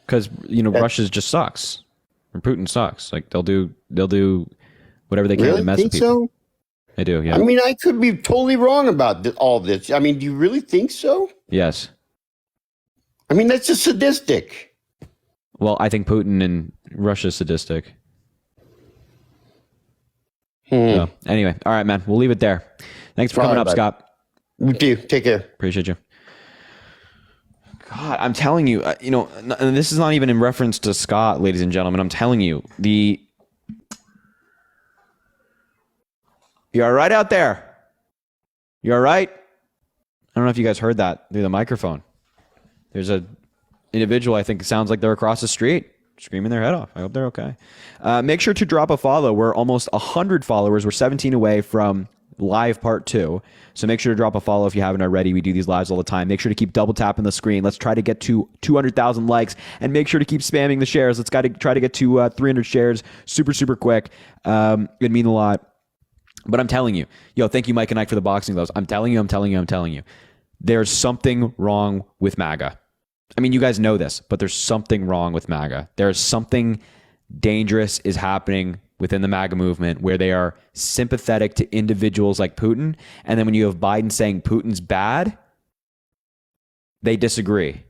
because Russia just sucks. Or Putin sucks. Like they'll do whatever they can to mess with people. So? They do, yeah. I mean, I could be totally wrong about all this. I mean, do you really think so? Yes. I mean, that's just sadistic. Well, I think Putin and Russia's sadistic. So, anyway, all right, man. We'll leave it there. Thanks for coming up, Scott. You too. Take care. Appreciate you. God, I'm telling you, and this is not even in reference to Scott, ladies and gentlemen. I'm telling you, you're right out there. You're right. I don't know if you guys heard that through the microphone. There's a individual, I think it sounds like they're across the street screaming their head off. I hope they're okay. Make sure to drop a follow. We're almost 100 followers. We're 17 away from live part 2. So make sure to drop a follow if you haven't already. We do these lives all the time. Make sure to keep double tapping the screen. Let's try to get to 200,000 likes, and make sure to keep spamming the shares. Let's try to get to 300 shares super, super quick. It'd mean a lot. But I'm telling you, thank you, Mike and Ike, for the boxing gloves. I'm telling you. There's something wrong with MAGA. I mean, you guys know this, but there's something wrong with MAGA. There's something dangerous is happening within the MAGA movement where they are sympathetic to individuals like Putin. And then when you have Biden saying Putin's bad, they disagree.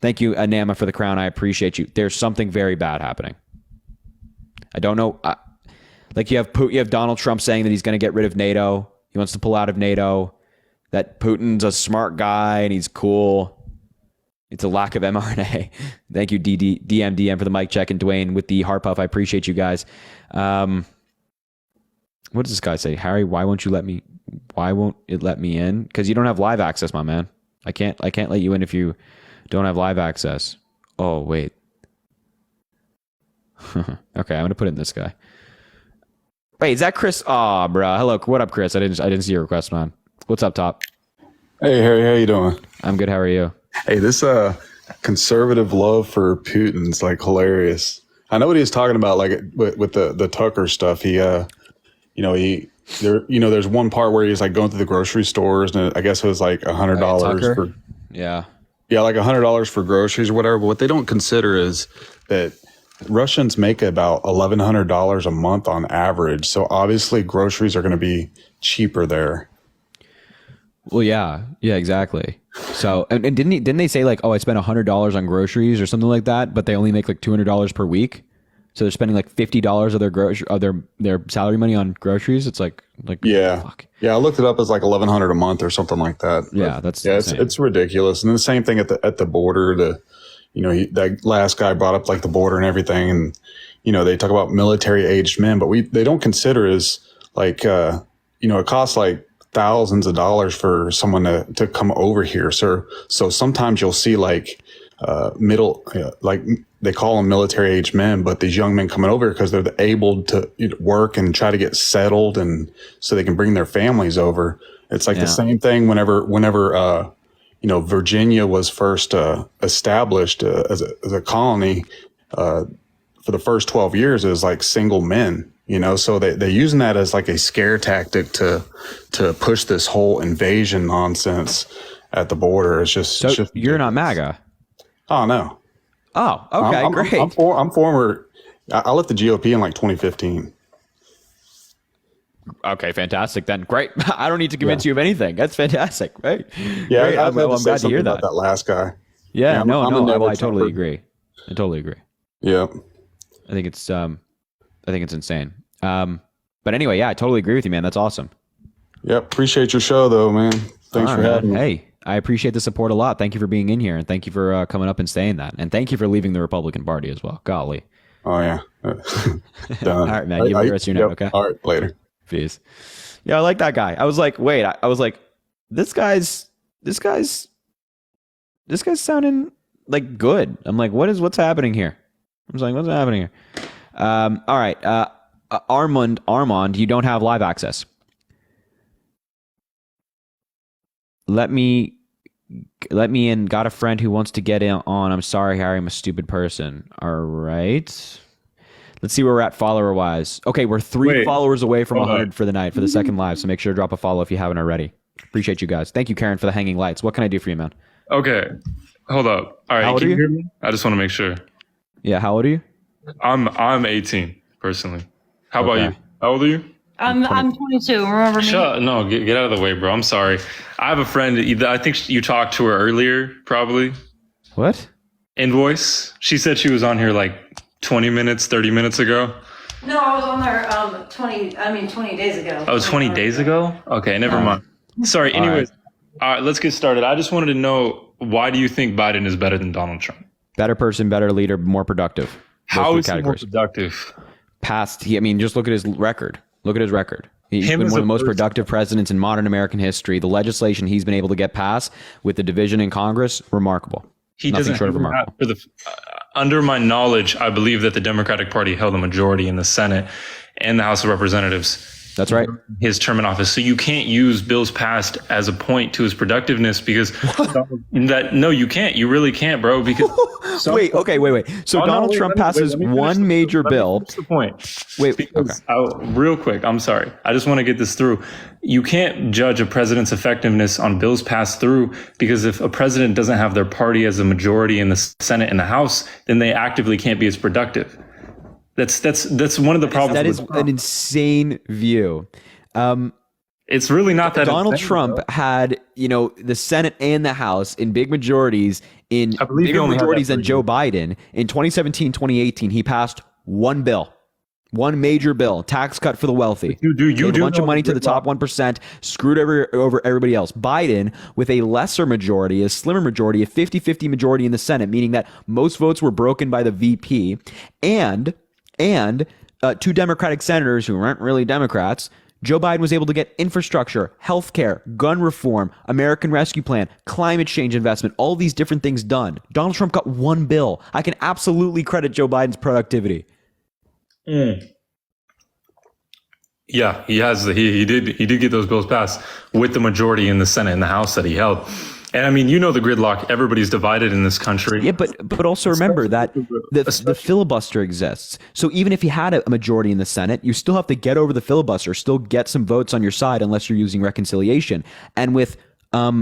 Thank you, Anama, for the crown. I appreciate you. There's something very bad happening. I don't know. Like you have Donald Trump saying that he's going to get rid of NATO. He wants to pull out of NATO. That Putin's a smart guy and he's cool. It's a lack of mRNA. Thank you, DM for the mic check, and Dwayne with the heart puff. I appreciate you guys. What does this guy say? Harry, why won't it let me in? Because you don't have live access, my man. I can't let you in if you don't have live access. Oh, wait. Okay, I'm gonna put in this guy. Wait, is that Chris? Oh, bro. Hello. What up, Chris? I didn't see your request, man. What's up, top? Hey, Harry, how you doing? I'm good. How are you? Hey, this conservative love for Putin's like hilarious. I know what he was talking about, like with the Tucker stuff. There's one part where he's like going through the grocery stores, and I guess it was like $100 for like $100 for groceries or whatever. But what they don't consider is that Russians make about $1,100 a month on average. So obviously groceries are going to be cheaper there. Well, yeah, exactly. So, and didn't they say like, oh, I spent $100 on groceries or something like that, but they only make like $200 per week, so they're spending like $50 of their salary money on groceries. It's like yeah, fuck. Yeah. I looked it up as like $1,100 a month or something like that. Yeah, it's ridiculous. And then the same thing at the border. That last guy brought up like the border and everything, and they talk about military aged men, but they don't consider is like it costs like thousands of dollars for someone to come over here. So sometimes you'll see like like they call them military age men, but these young men coming over because they're able to work and try to get settled, and so they can bring their families over. It's like the same thing whenever Virginia was first established as a colony. For the first 12 years, it was like single men. So they're using that as like a scare tactic to push this whole invasion nonsense at the border. It's just you're not MAGA. Oh no. Oh, okay, great. I'm former. I left the GOP in like 2015. Okay, fantastic. Then great. I don't need to convince you of anything. That's fantastic, right? Yeah, great. I'm glad to hear that. That last guy. Yeah, no, I totally agree. Yeah, I think it's insane. But anyway, yeah, I totally agree with you, man. That's awesome. Yep. Appreciate your show though, man. Thanks for having me. Hey, I appreciate the support a lot. Thank you for being in here, and thank you for coming up and saying that. And thank you for leaving the Republican Party as well. Golly. Oh yeah. All right, man. You have the rest of your night, okay? All right, later. Peace. Yeah, I like that guy. I was like, wait, I was like, this guy's sounding like good. I'm like, what's happening here? I was like, what's happening here? All right. Armand, you don't have live access. Let me in. Got a friend who wants to get in on. I'm sorry, Harry. I'm a stupid person. All right. Let's see where we're at follower wise. Okay, we're 3 followers away from 100 for the night for the second live. So make sure to drop a follow if you haven't already. Appreciate you guys. Thank you, Karen, for the hanging lights. What can I do for you, man? Okay. Hold up. All How right, old can are you you? hear me? I just want to make sure. Yeah, how old are you? I'm 18 personally. How about Okay. you? How old are you? I'm 22. Remember me? No, get out of the way, bro. I'm sorry. I have a friend. I think you talked to her earlier, probably. What? Invoice. She said she was on here like 20 minutes, 30 minutes ago. No, I was on there 20 days ago. Oh, 20 days ago? Okay, never mind. Sorry. Anyways, all right, let's get started. I just wanted to know, why do you think Biden is better than Donald Trump? Better person, better leader, more productive. Those How three is he more productive? Just look at his record. Look at his record. He's Him been as one of a the most person. productive presidents in modern American history. The legislation he's been able to get passed with the division in Congress, remarkable. He Nothing doesn't short of even remarkable. have, under my knowledge, I believe that the Democratic Party held a majority in the Senate and the House of Representatives That's right. his term in office. So you can't use bills passed as a point to his productiveness because no, you can't. You really can't, bro. Because Wait. So Oh, no, Donald wait, Trump let me- wait, passes let me finish one the- major let me bill. finish the point. Wait. Because Okay. real quick, I'm sorry. I just want to get this through. You can't judge a president's effectiveness on bills passed through because if a president doesn't have their party as a majority in the Senate and the House, then they actively can't be as productive. That's one of the problems. That with is Trump. an insane view. It's really not that Donald insane, Trump bro. had, the Senate and the House in big majorities, in I believe he bigger only had that majorities for than a Joe Biden. In 2017, 2018, he passed one bill, one major bill, tax cut for the wealthy. You Gave a do bunch of know money to the gridlock. top 1%, screwed over everybody else. Biden, with a lesser majority, a slimmer majority, a 50-50 majority in the Senate, meaning that most votes were broken by the VP, and two Democratic senators who weren't really Democrats. Joe Biden was able to get infrastructure, healthcare, gun reform, American Rescue Plan, climate change investment, all these different things done. Donald Trump got one bill. I can absolutely credit Joe Biden's productivity. Yeah, he has. He did get those bills passed with the majority in the Senate and the House that he held. And I mean, the gridlock. Everybody's divided in this country. Yeah, but also remember that the filibuster exists. So even if you had a majority in the Senate, you still have to get over the filibuster, still get some votes on your side, unless you're using reconciliation. And with a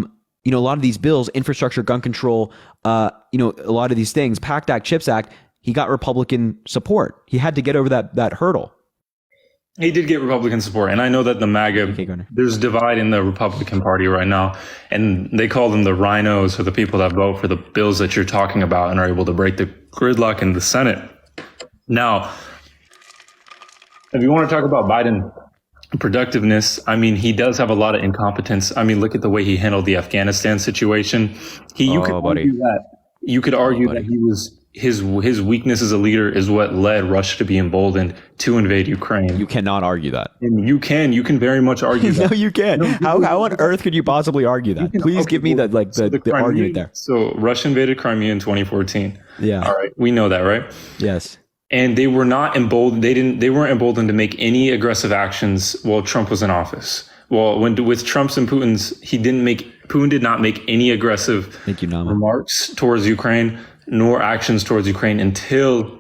lot of these bills, infrastructure, gun control, a lot of these things, PACT Act, CHIPS Act, he got Republican support. He had to get over that hurdle. He did get Republican support, and I know that the MAGA, go on. there's divide in the Republican Party right now, and they call them the rhinos, or the people that vote for the bills that you're talking about and are able to break the gridlock in the Senate. Now, if you want to talk about Biden productiveness, I mean, he does have a lot of incompetence. I mean, look at the way he handled the Afghanistan situation. You could argue that he was his weakness as a leader is what led Russia to be emboldened to invade Ukraine. You cannot argue that. And you can very much argue that. No, you can't. How on earth could you possibly argue that? Please give me the Crimea- argument there. So Russia invaded Crimea in 2014. Yeah. All right, we know that, right? Yes. And they were not emboldened. They weren't emboldened to make any aggressive actions while Trump was in office. Well, with Trump's and Putin's, Putin did not make any aggressive Thank you, Nama. remarks towards Ukraine nor actions towards Ukraine until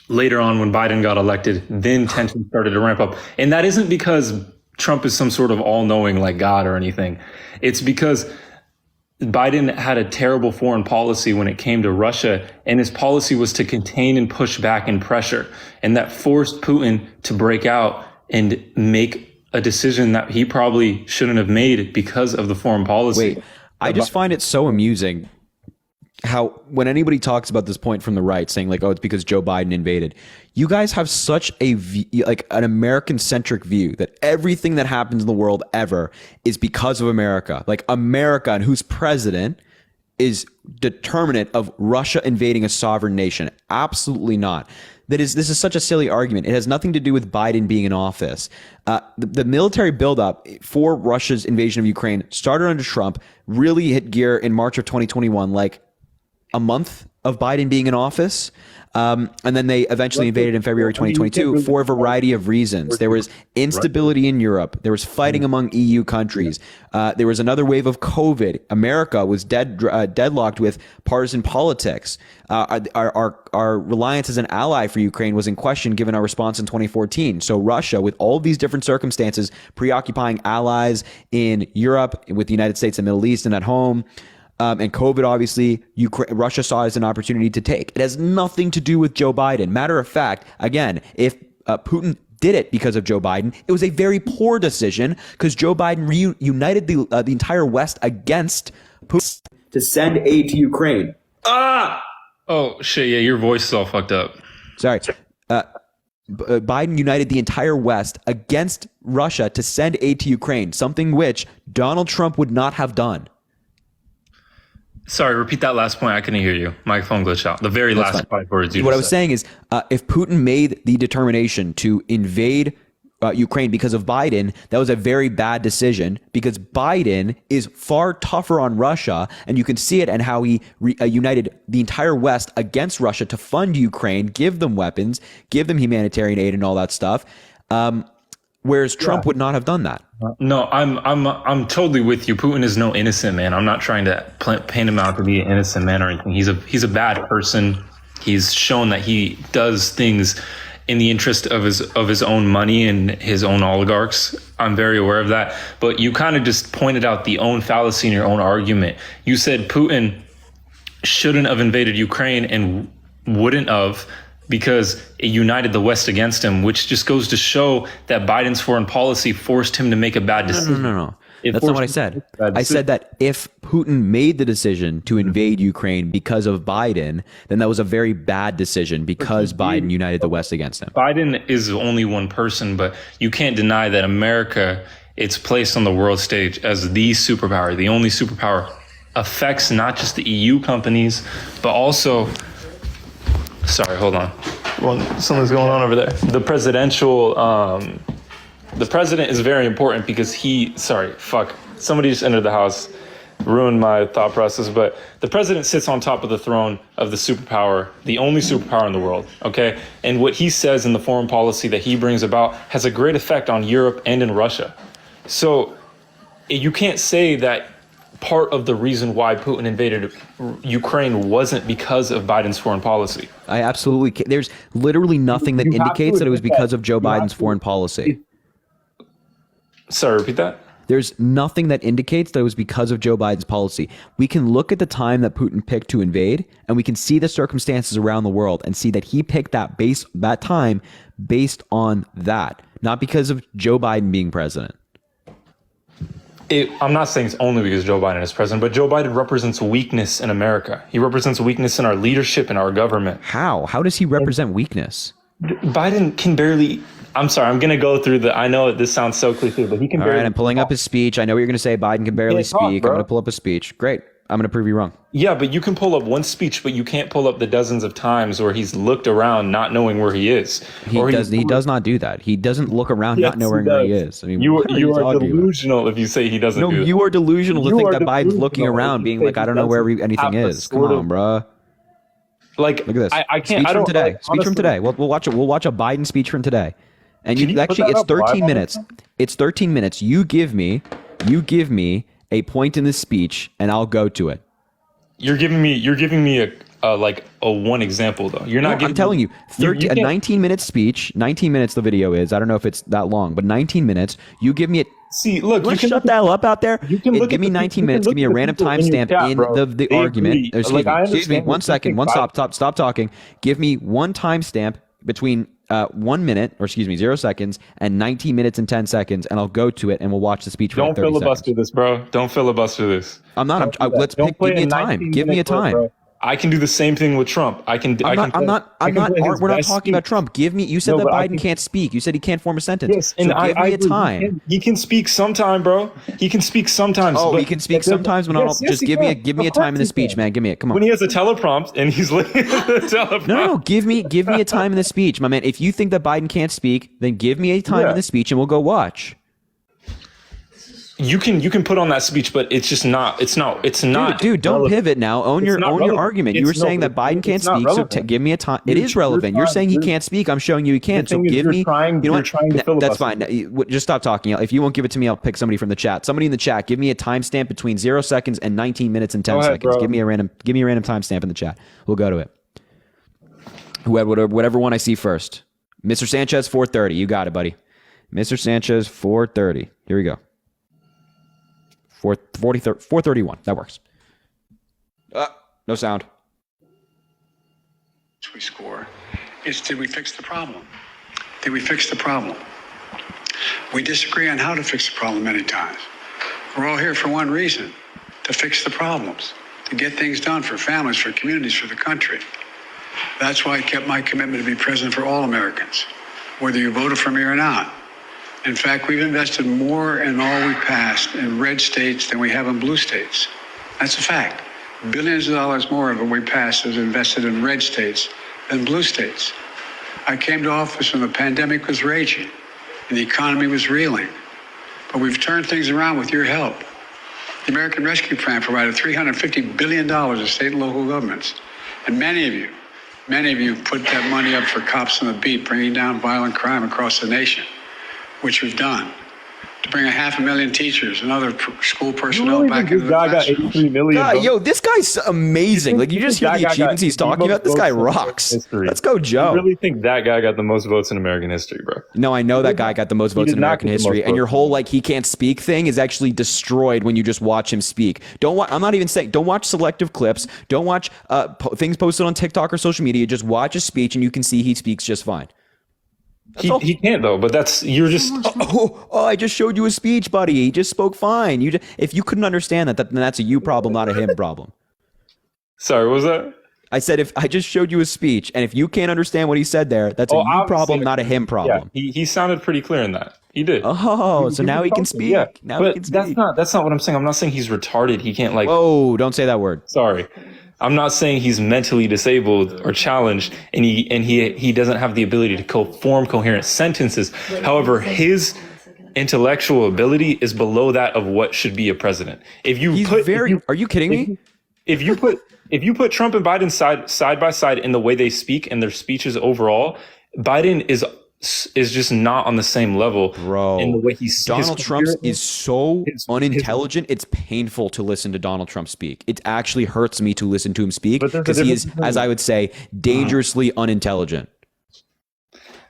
later on when Biden got elected. Then tensions started to ramp up. And that isn't because Trump is some sort of all-knowing like God or anything. It's because Biden had a terrible foreign policy when it came to Russia, and his policy was to contain and push back and pressure. And that forced Putin to break out and make a decision that he probably shouldn't have made because of the foreign policy. Wait, I just find it so amusing how when anybody talks about this point from the right, saying like, oh, it's because Joe Biden invaded, you guys have such an American centric view that everything that happens in the world ever is because of America. Like America, and whose president is determinant of Russia invading a sovereign nation. Absolutely not. This is such a silly argument. It has nothing to do with Biden being in office. The military buildup for Russia's invasion of Ukraine started under Trump, really hit gear in March of 2021, like a month of Biden being in office. And then they eventually invaded in February 2022 for a variety of reasons. There was instability in Europe. There was fighting among EU countries. There was another wave of COVID. America was deadlocked with partisan politics. Our reliance as an ally for Ukraine was in question given our response in 2014. So Russia, with all of these different circumstances, preoccupying allies in Europe, with the United States and Middle East and at home, And COVID, obviously, Russia saw as an opportunity to take. It has nothing to do with Joe Biden. Matter of fact, again, if Putin did it because of Joe Biden, it was a very poor decision because Joe Biden reunited the entire West against Putin to send aid to Ukraine. Oh shit! Yeah, your voice is all fucked up. Sorry. Biden united the entire West against Russia to send aid to Ukraine, something which Donald Trump would not have done. Sorry, repeat that last point. I couldn't hear you. My phone glitched out. The very last 5 words you What I just was said. saying is, if Putin made the determination to invade Ukraine because of Biden, that was a very bad decision because Biden is far tougher on Russia. And you can see it and how he united the entire West against Russia to fund Ukraine, give them weapons, give them humanitarian aid and all that stuff. Whereas Trump would not have done that. No, I'm totally with you. Putin is no innocent man. I'm not trying to paint him out to be an innocent man or anything. He's a bad person. He's shown that he does things in the interest of his own money and his own oligarchs. I'm very aware of that. But you kind of just pointed out the own fallacy in your own argument. You said Putin shouldn't have invaded Ukraine and wouldn't have because it united the West against him, which just goes to show that Biden's foreign policy forced him to make a bad decision. No. That's not what I said. I said that if Putin made the decision to invade Ukraine because of Biden, then that was a very bad decision because Biden united the West against him. Biden is only one person, but you can't deny that America, it's placed on the world stage as the superpower, the only superpower, affects not just the EU companies, but also, sorry, hold on. Well, something's going on over there. The president is very important because somebody just entered the house, ruined my thought process, but the president sits on top of the throne of the superpower, the only superpower in the world, okay? And what he says in the foreign policy that he brings about has a great effect on Europe and in Russia. So you can't say that part of the reason why Putin invaded Ukraine wasn't because of Biden's foreign policy. I absolutely can't. There's literally nothing that indicates that it was because of Joe Biden's foreign policy. Sorry, repeat that? There's nothing that indicates that it was because of Joe Biden's policy. We can look at the time that Putin picked to invade, and we can see the circumstances around the world and see that he picked that time based on that, not because of Joe Biden being president. I'm not saying it's only because Joe Biden is president, but Joe Biden represents weakness in America. He represents weakness in our leadership and our government. How? How does he represent weakness? Biden can barely... I'm sorry, I'm going to go through I know this sounds so cliche, but he can All barely... right, I'm pulling up his speech. I know what you're going to say. Biden can barely speak. I'm going to pull up his speech. Great. I'm going to prove you wrong. Yeah, but you can pull up one speech, but you can't pull up the dozens of times where he's looked around not knowing where he is. He does not do that. He doesn't look around not knowing where he is. I mean, you are delusional if you say he doesn't do that. You are delusional to think that Biden's looking around being like, I don't know where anything is. Come on, bro. Like, look at this. I can't. Speech I don't, from today. like, Speech from today. We'll watch it. We'll watch a Biden speech from today. And you actually, it's 13 minutes. It's 13 minutes. You give me a point in this speech, and I'll go to it. You're giving me a one example though. You're not. I'm telling you, a 19-minute speech. 19 minutes. The video is. I don't know if it's that long, but 19 minutes. You give me a. See, look, you can shut that up out there. Give me 19 minutes. Give me a random timestamp in the argument. Excuse me. 1 second. Stop talking. Give me one timestamp between 1 minute, or excuse me, 0 seconds, and 19 minutes and 10 seconds, and I'll go to it and we'll watch the speech for Don't 30 filibuster seconds. this, bro. Don't filibuster this. I'm not. Give me a time. Give me a time. I can do the same thing with Trump. We're not talking about Trump. Give me. You said that Biden can't speak. You said he can't form a sentence. Yes, and so give me a time. He can speak sometime, bro. He can speak sometimes. Oh, he can speak sometimes, but not just give me a time in the speech, man. Give me it. Come on. When he has a teleprompt and he's looking at the teleprompt. No. Give me a time in the speech, my man. If you think that Biden can't speak, then give me a time in the speech, and we'll go watch. You can put on that speech, but it's just not. It's not. Dude, don't pivot now. Own your argument. You were saying that Biden can't speak, so give me a time. It is relevant. You're saying he can't speak. I'm showing you he can. So give me. That's fine. Just stop talking. If you won't give it to me, I'll pick somebody from the chat. Somebody in the chat. Give me a timestamp between 0 seconds and 19 minutes and 10 seconds. Give me a random timestamp in the chat. We'll go to it. Whatever one I see first. Mr. Sanchez, 4:30. You got it, buddy. Mr. Sanchez, 4:30. Here we go. 4:31. That works. No sound. We score. It's did we fix the problem? Did we fix the problem? We disagree on how to fix the problem many times. We're all here for one reason, to fix the problems, to get things done for families, for communities, for the country. That's why I kept my commitment to be president for all Americans, whether you voted for me or not. In fact, we've invested more in all we passed in red states than we have in blue states. That's a fact. Billions of dollars more of what we passed is invested in red states than blue states. I came to office when the pandemic was raging and the economy was reeling. But we've turned things around with your help. The American Rescue Plan provided $350 billion to state and local governments. And many of you put that money up for cops on the beat, bringing down violent crime across the nation, which we've done. To bring 500,000 teachers and other school personnel back into the classrooms. Got 83 million. God, yo, this guy's amazing. Like, you just hear the achievements he's talking about. This guy rocks. Let's go, Joe. I really think that guy got the most votes in American history, bro. No, I know that guy got the most votes in American history, and your whole like he can't speak thing is actually destroyed when you just watch him speak. Don't watch. I'm not even saying don't watch selective clips. Don't watch things posted on TikTok or social media. Just watch his speech, and you can see he speaks just fine. He can't though, but you're just. I just showed you a speech, buddy. He just spoke fine. If you couldn't understand that, then that's a you problem, not a him problem. Sorry, what was that? I said if I just showed you a speech, and if you can't understand what he said there, that's a you problem, not a him problem. Yeah, he sounded pretty clear in that. He did. Oh, so now he can speak. Yeah, now but he can speak. that's not what I'm saying. I'm not saying he's retarded. He can't like. Whoa! Don't say that word. Sorry. I'm not saying he's mentally disabled or challenged, and he doesn't have the ability to form coherent sentences. However, his intellectual ability is below that of what should be a president. Are you kidding me? If you put Trump and Biden side by side in the way they speak and their speeches overall, Biden is just not on the same level, bro. In the way Donald Trump is so unintelligent. It's painful to listen to Donald Trump speak. It actually hurts me to listen to him speak because he is, as I would say, dangerously unintelligent.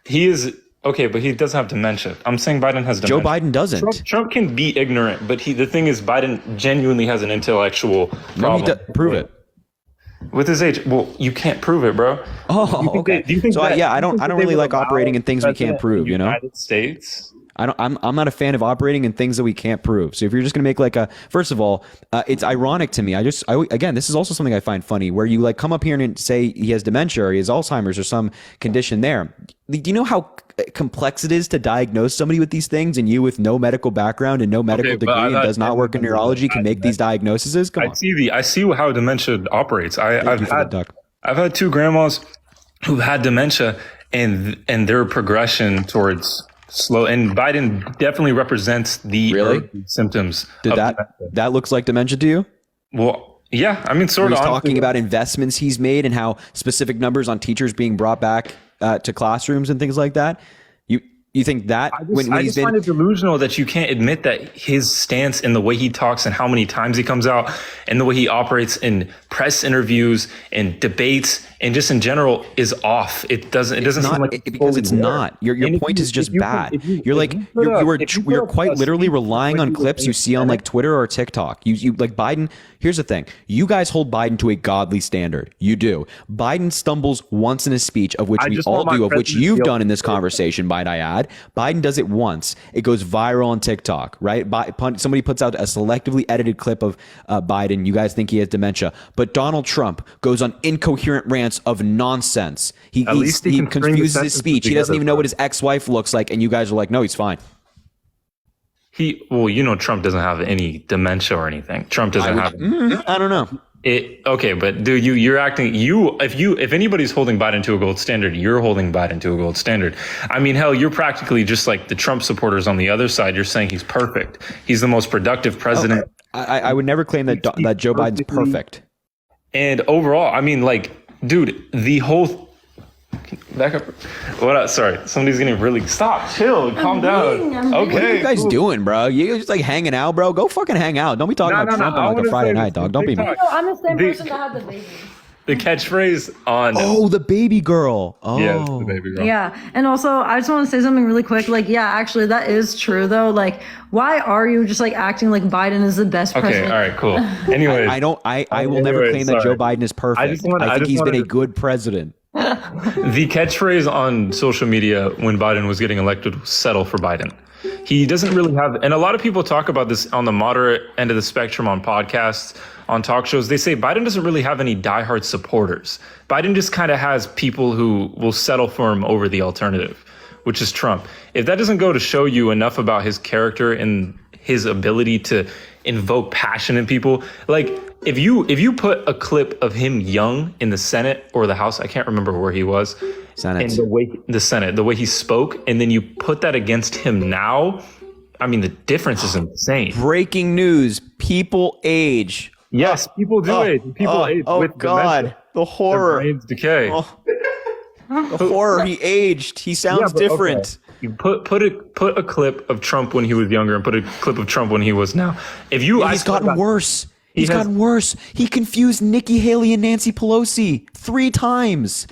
He is okay, but he doesn't have dementia. I'm saying Biden has dementia. Joe Biden doesn't. Trump can be ignorant, but the thing is, Biden genuinely has an intellectual problem. No, prove it. With his age, well, you can't prove it, bro. Oh, okay. Do you think I don't really like operating in things we can't prove. You know, United States. I'm not a fan of operating in things that we can't prove. So if you're just gonna make like first of all, it's ironic to me. Again, this is also something I find funny where you like come up here and say he has dementia or he has Alzheimer's or some condition there. Do you know how complex it is to diagnose somebody with these things, and you with no medical background and no medical degree and does not work in neurology can make these diagnoses? Come on. I see how dementia operates. I've had two grandmas who've had dementia and their progression towards slow, and Biden definitely represents the early symptoms. That looks like dementia to you? Well, yeah, I mean, sort of. He's talking about investments he's made and how specific numbers on teachers being brought back to classrooms and things like that. You think that I just find it delusional that you can't admit that his stance and the way he talks and how many times he comes out and the way he operates in press interviews and debates and just in general is off. It doesn't seem like because it's not. Your point is just bad. You're quite literally relying on clips you see on like Twitter or TikTok. You like Biden. Here's the thing. You guys hold Biden to a godly standard. You do. Biden stumbles once in a speech, of which we all do, of which you've done in this conversation, might I add. Biden does it once. It goes viral on TikTok, right? Somebody puts out a selectively edited clip of Biden. You guys think he has dementia. But Donald Trump goes on incoherent rants of nonsense. He confuses his speech. He doesn't even know what his ex-wife looks like. And you guys are like, no, he's fine. Trump doesn't have any dementia or anything. Trump doesn't have. I don't know. Okay, but dude, you're acting. If anybody's holding Biden to a gold standard, you're holding Biden to a gold standard. I mean, hell, you're practically just like the Trump supporters on the other side. You're saying he's perfect. He's the most productive president. I would never claim that Joe Biden's perfect. And overall, I mean, like, dude, the whole. Back up. What? Sorry, somebody's getting really. Stop. Chill. Calm down. Okay. What are you guys doing, bro? You just like hanging out, bro? Go fucking hang out. Don't be talking about Trump on like a Friday night, dog. Don't be. No, I'm the same person that had the baby. The catchphrase on Oh, the baby girl. Oh, yeah, the baby girl. Yeah. And also, I just want to say something really quick. Like, yeah, actually, that is true, though. Like, why are you just like acting like Biden is the best Okay, president? all right, cool. Anyways, I will never claim that Joe Biden is perfect. I think he's been a good president. the catchphrase on social media when Biden was getting elected was settle for Biden. He doesn't really have, and a lot of people talk about this on the moderate end of the spectrum on podcasts, on talk shows. They say Biden doesn't really have any diehard supporters. Biden just kind of has people who will settle for him over the alternative, which is Trump. If that doesn't go to show you enough about his character and his ability to invoke passion in people, like if you put a clip of him young in the Senate or the House, I can't remember where he was, Senate. and the way he spoke, and then you put that against him now, I mean, the difference is insane. Breaking news: people age. Yes, people do age. People age with God, dementia. the horror. Their brains decay. The horror. He aged. He sounds different. Okay. You put a clip of Trump when he was younger and put a clip of Trump when he was now. If you, He's gotten worse. He's gotten worse. He confused Nikki Haley and Nancy Pelosi 3 times.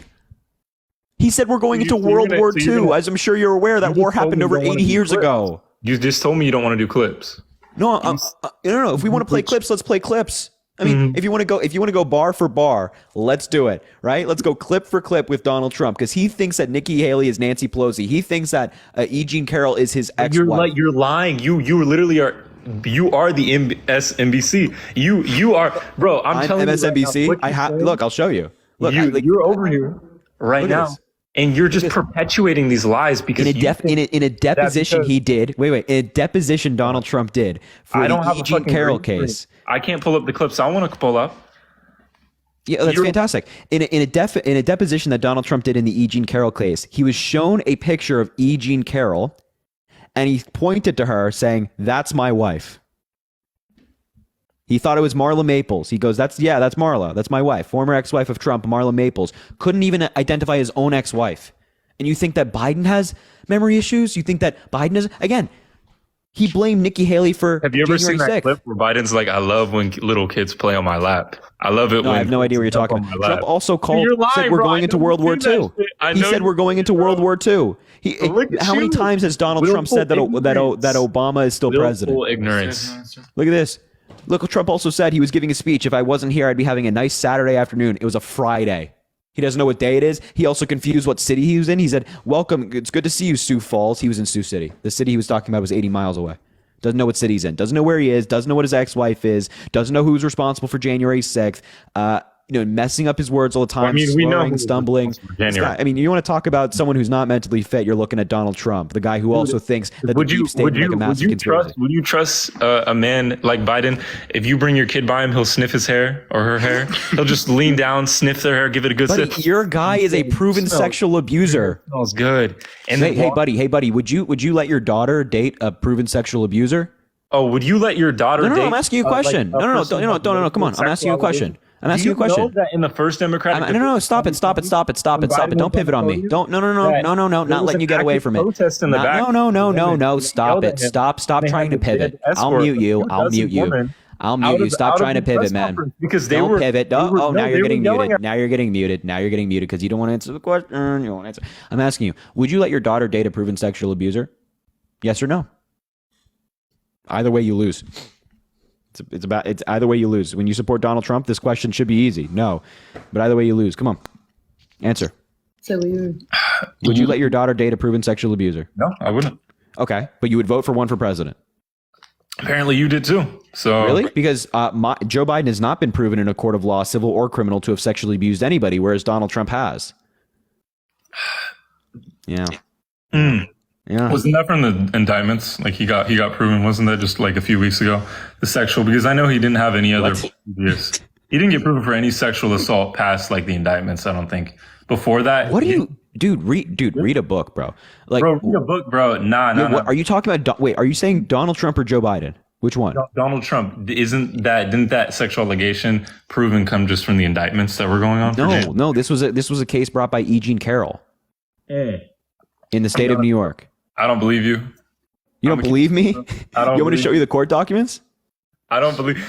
He said we're going into World War II. As I'm sure you're aware, that war happened over 80 years ago. You just told me you don't want to do clips. No, no. If we want to play clips, let's play clips. I mean, if you want to go bar for bar, let's do it, right? Let's go clip for clip with Donald Trump because he thinks that Nikki Haley is Nancy Pelosi. He thinks that E. Jean Carroll is his ex-wife. You're lying. You literally are. You are the MSNBC. You are, bro. I'm telling MSNBC. you. Right now, Look, I'll show you. Look, you're over here right now. And you're just perpetuating these lies because in a deposition he did. Wait. In a deposition Donald Trump did for the E. Jean Carroll case. I can't pull up the clips I want to pull up. Yeah, that's fantastic. In a deposition that Donald Trump did in the E. Jean Carroll case, he was shown a picture of E. Jean Carroll, and he pointed to her saying, "That's my wife." He thought it was Marla Maples. He goes, that's Marla. That's my wife, former ex-wife of Trump, Marla Maples. Couldn't even identify his own ex-wife. And you think that Biden has memory issues? You think that Biden is, again, he blamed Nikki Haley for Have you ever January seen that 6th. clip where Biden's like, I love when little kids play on my lap. I love it when I have no idea what you're talking about. Trump also said we're going into World War II. He said we're going into World War II. How many times has Donald Trump said that Obama is still president? Ignorance. Look at this. Look what Trump also said. He was giving a speech. If I wasn't here, I'd be having a nice Saturday afternoon. It was a Friday. He doesn't know what day it is. He also confused what city he was in. He said, welcome. It's good to see you, Sioux Falls. He was in Sioux City. The city he was talking about was 80 miles away. Doesn't know what city he's in. Doesn't know where he is. Doesn't know what his ex-wife is. Doesn't know who's responsible for January 6th. Messing up his words all the time. we know stumbling. You want to talk about someone who's not mentally fit? You're looking at Donald Trump, the guy who also thinks that the deep state make a massive conspiracy. Would you trust a man like Biden? If you bring your kid by him, he'll sniff his hair or her hair. He'll just lean down, sniff their hair, give it a good Buddy, sniff. your guy is a proven sexual abuser. Smells good. And hey, buddy, would you let your daughter date a proven sexual abuser? Oh, would you let your daughter date? No, I'm asking you a question. No, come on. I'm asking you a question. I'm asking you a question. Know that in the first Democratic no, stop it. Don't pivot on me. No, not letting you get away from it. No, stop it. Stop trying to pivot. I'll mute you. Stop trying to pivot, man. Because they don't were pivot. Now you're getting muted. Now you're getting muted because you don't want to answer the question. You won't answer. I'm asking you, would you let your daughter date a proven sexual abuser? Yes or no? Either way, you lose. It's either way you lose. When you support Donald Trump, this question should be easy. No, but either way you lose. Come on, answer. So weird. Would you let your daughter date a proven sexual abuser? No, I wouldn't. Okay, but you would vote for one for president. Apparently, you did too. So really, because Joe Biden has not been proven in a court of law, civil or criminal, to have sexually abused anybody, whereas Donald Trump has. Yeah. Yeah. Wasn't that from the indictments? Like he got proven. Wasn't that just like a few weeks ago? The sexual, because I know he didn't have any other abuse. He didn't get proven for any sexual assault past like the indictments. I don't think before that. What do you, read a book, bro. Like, bro, read a book, bro. Nah. Are you talking about? Wait, are you saying Donald Trump or Joe Biden? Which one? Donald Trump. Didn't that sexual allegation proven come just from the indictments that were going on? No. This was a case brought by E. Jean Carroll in the state of New York. I don't believe you. You don't believe me? You want me to show you the court documents? I don't believe,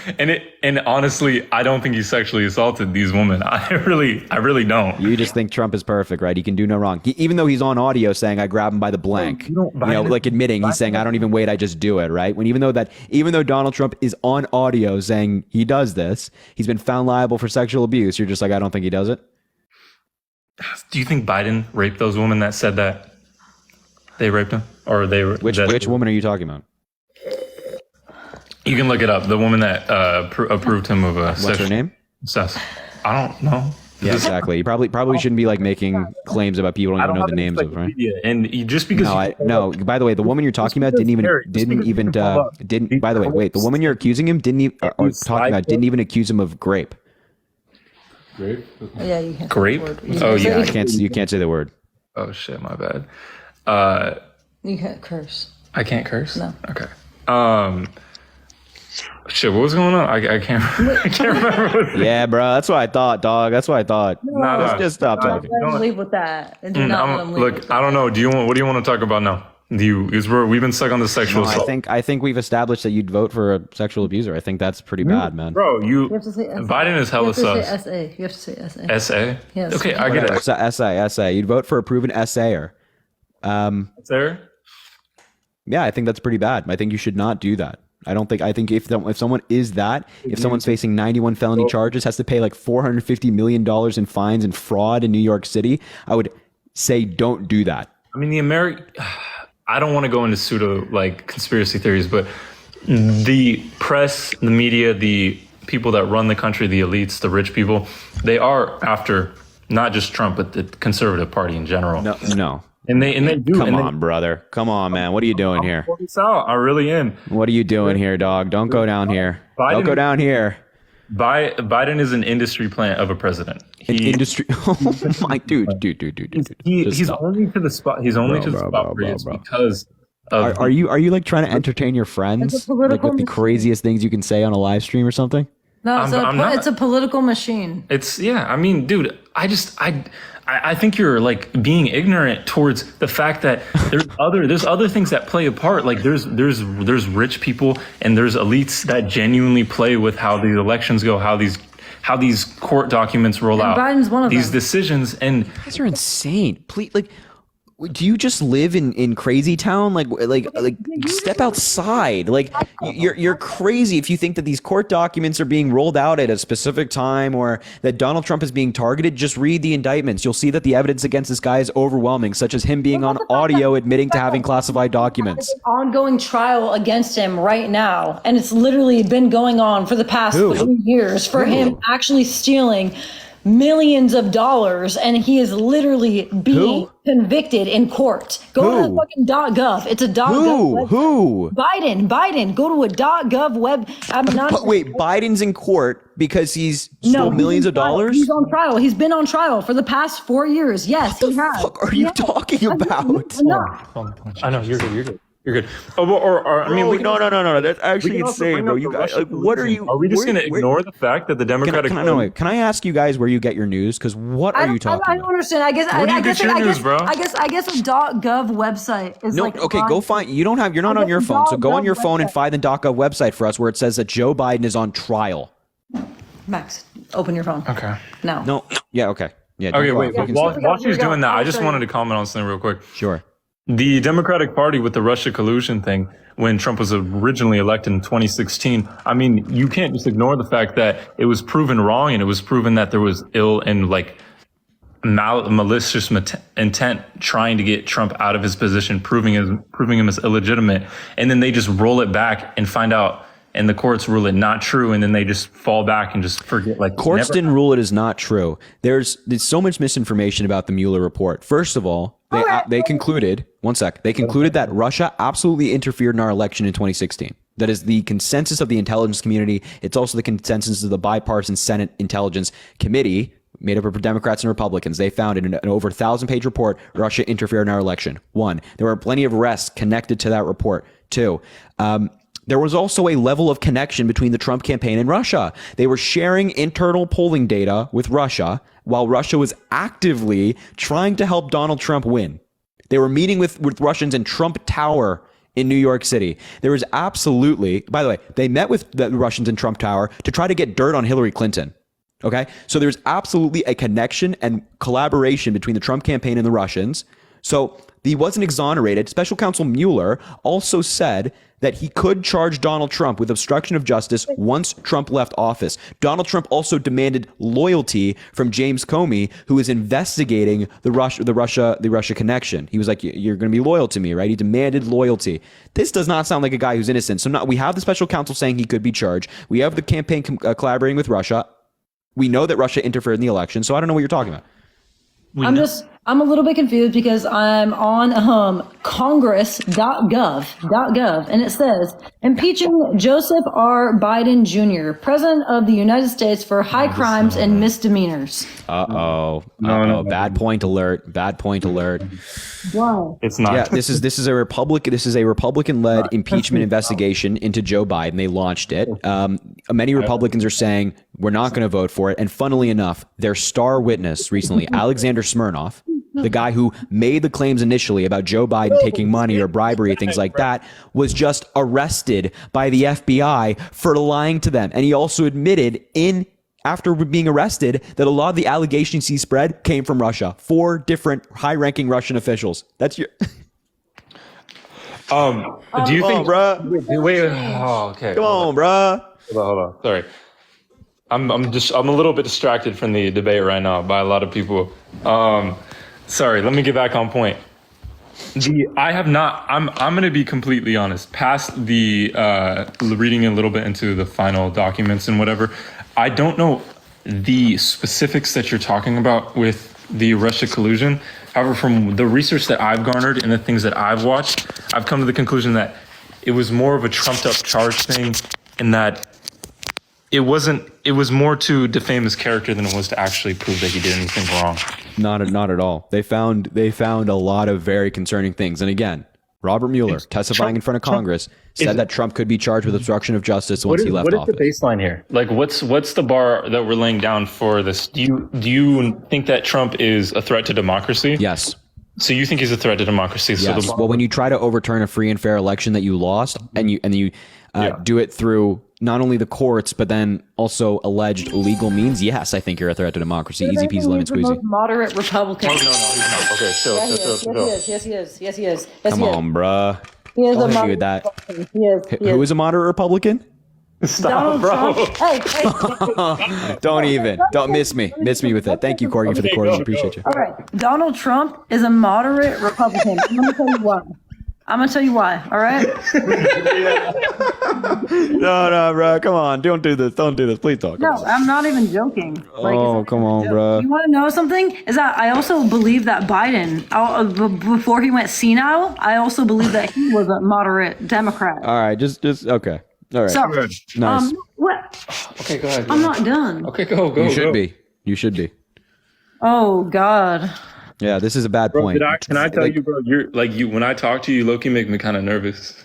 and honestly, I don't think he sexually assaulted these women. I really don't. You just think Trump is perfect, right? He can do no wrong. Even though he's on audio saying I grab him by the blank, like admitting he's saying I don't even wait, I just do it, right? Even though Donald Trump is on audio saying he does this, he's been found liable for sexual abuse. You're just like, I don't think he does it. Do you think Biden raped those women that said that they raped him, or they were Which woman are you talking about? You can look it up. The woman that approved him of a What's her name? Seth. I don't know. Yeah, exactly. You probably shouldn't be like making claims about people you don't even know the names of, right? And just because no. By the way, the woman you're talking about didn't even. By the way, wait. The woman you're accusing him didn't even accuse him of grape. Grape? Yeah, you can. Grape? Oh yeah, you can't say the word. Oh shit, my bad. You can't curse. I can't curse? No. Okay. Shit, what was going on? I can't remember. Yeah, bro. That's what I thought, dog. That's what I thought. Just stop talking. Let him leave with that. Do not let him leave with Look, I don't know. What do you want to talk about now? We've been stuck on the sexual assault. I think we've established that you'd vote for a sexual abuser. I think that's pretty bad, man. Bro, You have to say Biden is hella sus. You have to say SA. SA? Yes. Okay, I get it. So, SA. You'd vote for a proven SAer. There? Yeah, I think that's pretty bad. I think you should not do that. I think if someone if someone's facing 91 felony charges, has to pay like $450 million in fines and fraud in New York City, I would say don't do that. I mean, I don't want to go into pseudo like conspiracy theories, but the press, the media, the people that run the country, the elites, the rich people, they are after not just Trump, but the conservative party in general. No. And they do. Come on, brother. Come on, man. What are you doing here? I really am. What are you doing here, dog? Don't go down here. Don't go down here. Biden is an industry plant of a president. Industry. Oh my dude. He's only to the spot. He's only to the spot where it's because of. Are you like trying to entertain your friends like with the craziest things you can say on a live stream or something? No, it's a political machine. I mean, dude, I think you're like being ignorant towards the fact that there's other things that play a part. Like there's rich people and there's elites that genuinely play with how these elections go, how these court documents roll out. Biden's one of these them. decisions, and You guys are insane. Please, do you just live in crazy town? Like step outside. Like you're crazy if you think that these court documents are being rolled out at a specific time or that Donald Trump is being targeted. Just read the indictments. You'll see that the evidence against this guy is overwhelming, such as him being on audio admitting to having classified documents. Ongoing trial against him right now, and it's literally been going on for the past 3 years for him actually stealing millions of dollars, and he is literally being convicted in court. Go to the fucking .gov. It's a .gov. Who? Biden. Go to a .gov web. Wait, Biden's in court because he's stole millions of dollars? He's on trial. He's been on trial for the past 4 years. Yes, he has. What the fuck are you talking about? I know you're good. You're good. I mean, no. That's actually insane, bro. You guys, what are you? Are we just going to ignore the fact that the Democratic? Can I ask you guys where you get your news? Because what are you talking about? I don't understand. I guess Where do you get your news, bro? I guess a .gov website is Go find. You're not on your phone, so go on your phone and find the .gov website for us where it says that Joe Biden is on trial. Max, open your phone. Okay. No. Yeah. Okay. Yeah. Okay. Wait. While she's doing that, I just wanted to comment on something real quick. Sure. The Democratic Party with the Russia collusion thing, when Trump was originally elected in 2016, I mean, you can't just ignore the fact that it was proven wrong and it was proven that there was ill and like malicious intent trying to get Trump out of his position, proving him as illegitimate. And then they just roll it back and find out, and the courts rule it not true, and then they just fall back and just forget. Like courts didn't rule it as not true. There's so much misinformation about the Mueller report. First of all, they concluded that Russia absolutely interfered in our election in 2016. That is the consensus of the intelligence community. It's also the consensus of the bipartisan Senate Intelligence Committee, made up of Democrats and Republicans. They found in an over 1,000-page report, Russia interfered in our election. 1, there were plenty of arrests connected to that report. 2, there was also a level of connection between the Trump campaign and Russia. They were sharing internal polling data with Russia while Russia was actively trying to help Donald Trump win. They were meeting with Russians in Trump Tower in New York City. There was absolutely, by the way, they met with the Russians in Trump Tower to try to get dirt on Hillary Clinton. Okay. So there's absolutely a connection and collaboration between the Trump campaign and the Russians. So he wasn't exonerated. Special counsel Mueller also said that he could charge Donald Trump with obstruction of justice once Trump left office. Donald Trump also demanded loyalty from James Comey, who is investigating the Russia connection. He was like, "You're going to be loyal to me, right?" He demanded loyalty. This does not sound like a guy who's innocent. So we have the special counsel saying he could be charged. We have the campaign collaborating with Russia. We know that Russia interfered in the election. So I don't know what you're talking about. I'm a little bit confused because I'm on congress.gov, and it saes, impeaching Joseph R. Biden Jr., President of the United States for high crimes and misdemeanors. No. Bad point alert. Wow. It's not. Yeah, this is a Republican-led impeachment investigation into Joe Biden. They launched it. Many Republicans are saying we're not going to vote for it. And funnily enough, their star witness recently, Alexander Smirnov, the guy who made the claims initially about Joe Biden taking money or bribery, things like that, was just arrested by the FBI for lying to them. And he also admitted after being arrested that a lot of the allegations he spread came from Russia. 4 different high-ranking Russian officials. That's your... Do you think, bruh? wait, okay. Come on, bruh. Hold on. Sorry. I'm a little bit distracted from the debate right now by a lot of people. Sorry, let me get back on point. I'm going to be completely honest. Past the reading a little bit into the final documents and whatever, I don't know the specifics that you're talking about with the Russia collusion. However, from the research that I've garnered and the things that I've watched, I've come to the conclusion that it was more of a trumped up charge thing, and that it was more to defame his character than it was to actually prove that he did anything wrong. Not at all. They found a lot of very concerning things. And again, Robert Mueller, testifying in front of Congress, said that Trump could be charged with obstruction of justice once he left office. What is the baseline here? Like, what's the bar that we're laying down for this? Do you think that Trump is a threat to democracy? Yes. So you think he's a threat to democracy? Yes. So well, when you try to overturn a free and fair election that you lost, and you do it through not only the courts, but then also alleged illegal means, yes, I think you're a threat to democracy. Easy peasy lemon He's the squeezy. most moderate Republican. no, he's not. Okay, chill. Yes, he is. Come on, bruh. He is a Don't hit me moderate with that. Republican. He is. Who is a moderate Republican? Stop, Donald bro. Trump. Hey. Don't miss me with it. Thank you, Corgi, for the quarters. Appreciate you. All right. Donald Trump is a moderate Republican. I'm going to tell you why. All right. No, bro. Come on. Don't do this. Please talk. No, I'm not even joking. Come on, bro. You want to know something? Is that I also believe that Biden, before he went senile, I also believe that he was a moderate Democrat. All right. Just okay. All right. So, Nice. what? Okay, go ahead. I'm not done. Okay, go. You should be. Oh God. Yeah, this is a bad point. Can I tell you, bro? When I talk to you, low-key make me kind of nervous.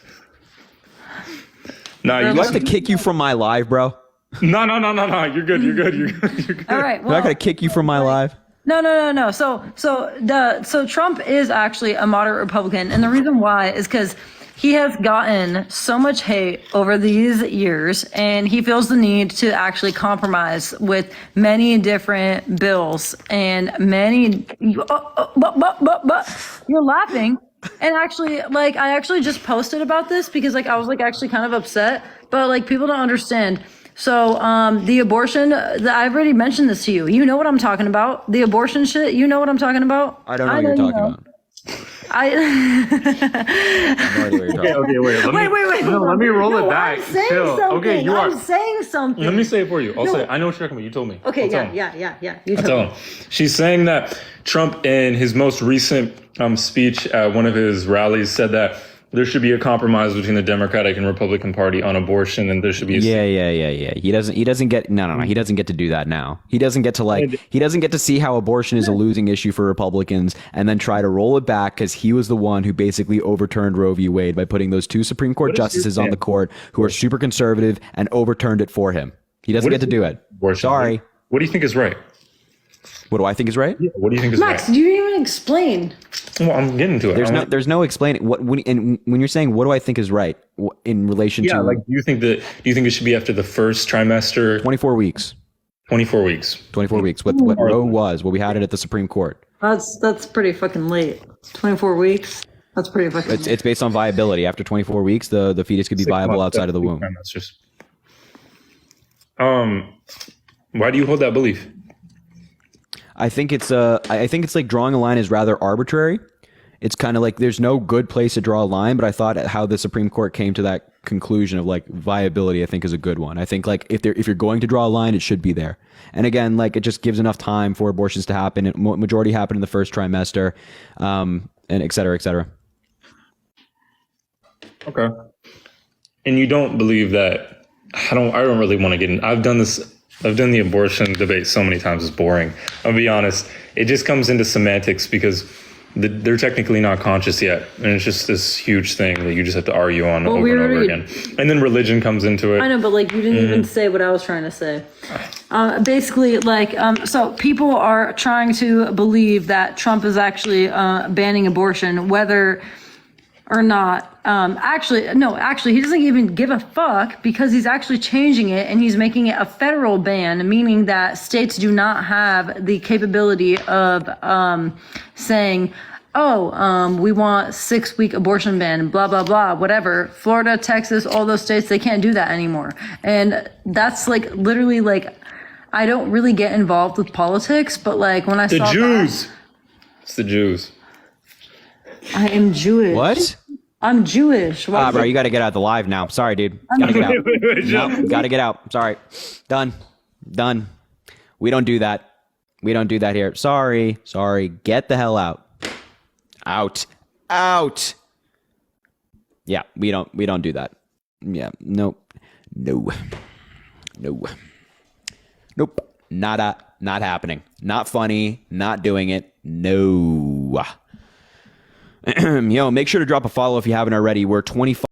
Nah, Do I have to kick you from my live, bro? No. You're good. You're good. All right. Do I gotta kick you from my live? No. So Trump is actually a moderate Republican, and the reason why is because he has gotten so much hate over these years, and he feels the need to actually compromise with many different bills and many. But you're laughing, and actually, I actually just posted about this because, I was actually kind of upset, but people don't understand. So, the abortion, I've already mentioned this to you. You know what I'm talking about. The abortion shit, you know what I'm talking about? I don't know what you're talking about. I Okay, wait. Let me roll it back. I'm saying Chill. something. Okay, you are. I'm saying something. Let me say it for you. I know what you're talking about. You told me. Okay, I'll tell him. yeah. You I'll tell tell me. him. She's saying that Trump, in his most recent speech at one of his rallies, said that there should be a compromise between the Democratic and Republican Party on abortion, and there should be a Yeah. He doesn't get no. He doesn't get to do that now. He doesn't get to he doesn't get to see how abortion is a losing issue for Republicans and then try to roll it back because he was the one who basically overturned Roe v. Wade by putting those 2 Supreme Court justices on the court who are super conservative and overturned it for him. He doesn't get to do it. Abortion. Sorry. What do you think is right? What do I think is right? Yeah, what do you think is Max, right? you didn't even explain. Well, I'm getting to it. There's no explaining what when you're saying what do I think is right in relation Yeah, to like do you think it should be after the first trimester? 24 weeks. 24 weeks. 24 weeks. What Roe was, what we had it at the Supreme Court. That's pretty fucking late. 24 weeks. That's pretty fucking late. It's based on viability. After 24 weeks, the fetus could be 6 viable months, outside of the 6 womb. trimesters. Why do you hold that belief? I think it's like drawing a line is rather arbitrary. It's kind of like there's no good place to draw a line, but I thought how the Supreme Court came to that conclusion of like viability, I think is a good one. I think like if you're going to draw a line, it should be there. And again, like it just gives enough time for abortions to happen. Majority happen in the first trimester, and et cetera, et cetera. Okay. And you don't believe that I don't really want to get in. I've done the abortion debate so many times. It's boring. I'll be honest. It just comes into semantics because they're technically not conscious yet. And it's just this huge thing that you just have to argue on over and over again. And then religion comes into it. I know, but like you didn't even say what I was trying to say. Basically, like, so people are trying to believe that Trump is actually banning abortion, whether or not. Actually, he doesn't even give a fuck because he's actually changing it and he's making it a federal ban, meaning that states do not have the capability of saying, we want 6-week abortion ban, blah, blah, blah, whatever. Florida, Texas, all those states, they can't do that anymore. And that's like literally like, I don't really get involved with politics, but like when I The saw Jews. that, It's the Jews. I am Jewish. What? I'm Jewish. Why Bro, you got to get out the live now. Sorry, dude. Gotta get out. No, gotta get out. Sorry. Done. We don't do that. We don't do that here. Sorry. Get the hell out. Out. Yeah, we don't do that. Yeah, nope. No. Nope. Not happening. Not funny. Not doing it. No. Yo, make sure to drop a follow if you haven't already. We're 25